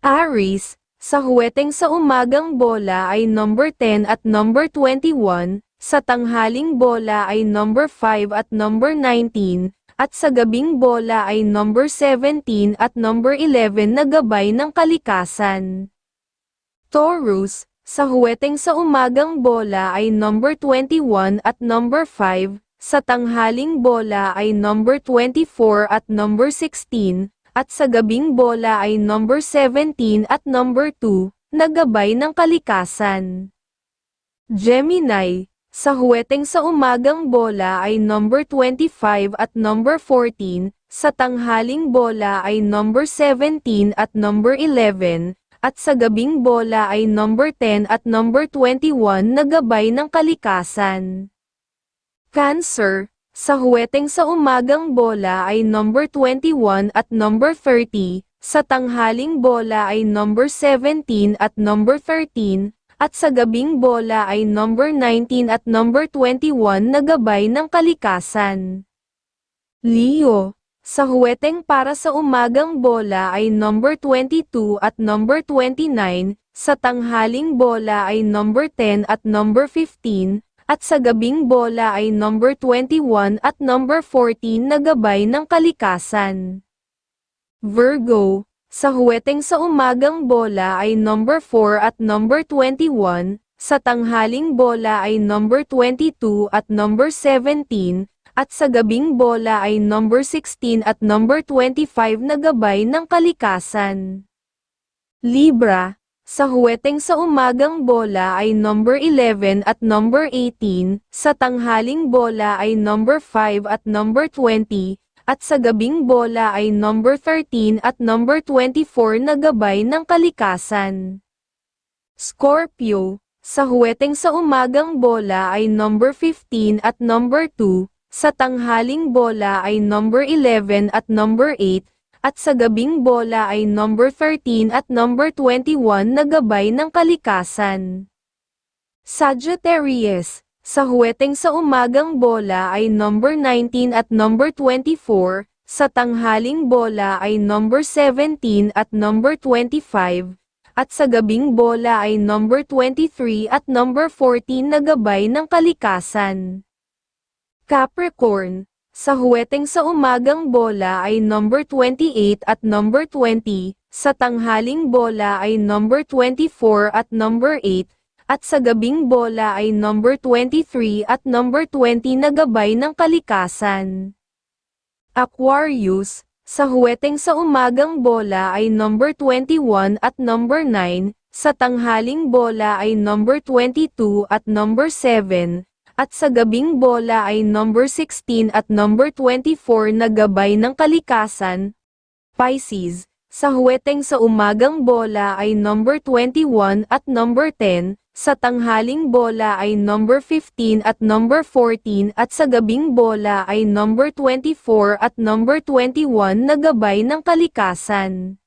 Aries, sa huweteng sa umagang bola ay number 10 at number 21, sa tanghaling bola ay number 5 at number 19, at sa gabing bola ay number 17 at number 11 na gabay ng kalikasan. Taurus, sa huweteng sa umagang bola ay number 21 at number 5, sa tanghaling bola ay number 24 at number 16, at sa gabing bola ay number 17 at number 2, na gabay ng kalikasan. Gemini, sa huweteng sa umagang bola ay number 25 at number 14, sa tanghaling bola ay number 17 at number 11, at sa gabing bola ay number 10 at number 21 na gabay ng kalikasan. Cancer, sa huweteng sa umagang bola ay number 21 at number 30, sa tanghaling bola ay number 17 at number 13, at sa gabing bola ay number 19 at number 21 na gabay ng kalikasan. Leo, sa huweteng para sa umagang bola ay number 22 at number 29, sa tanghaling bola ay number 10 at number 15, at sa gabing bola ay number 21 at number 14 na gabay ng kalikasan. Virgo, sa huweteng sa umagang bola ay number 4 at number 21, sa tanghaling bola ay number 22 at number 17, at sa gabing bola ay number 16 at number 25 na gabay ng kalikasan. Libra, sa huweteng sa umagang bola ay number 11 at number 18, sa tanghaling bola ay number 5 at number 20, at sa gabing bola ay number 13 at number 24 na gabay ng kalikasan. Scorpio, sa huweteng sa umagang bola ay number 15 at number 2, sa tanghaling bola ay number 11 at number 8, at sa gabing bola ay number 13 at number 21 na gabay ng kalikasan. Sagittarius, sa huweteng sa umagang bola ay number 19 at number 24, sa tanghaling bola ay number 17 at number 25, at sa gabing bola ay number 23 at number 14 na gabay ng kalikasan. Capricorn, sa huweteng sa umagang bola ay number 28 at number 20, sa tanghaling bola ay number 24 at number 8, at sa gabing bola ay number 23 at number 20 na gabay ng kalikasan. Aquarius, sa huweteng sa umagang bola ay number 21 at number 9, sa tanghaling bola ay number 22 at number 7, at sa gabing bola ay number 16 at number 24 na gabay ng kalikasan. Pisces, sa huweteng sa umagang bola ay number 21 at number 10, sa tanghaling bola ay number 15 at number 14 at sa gabing bola ay number 24 at number 21 na gabay ng kalikasan.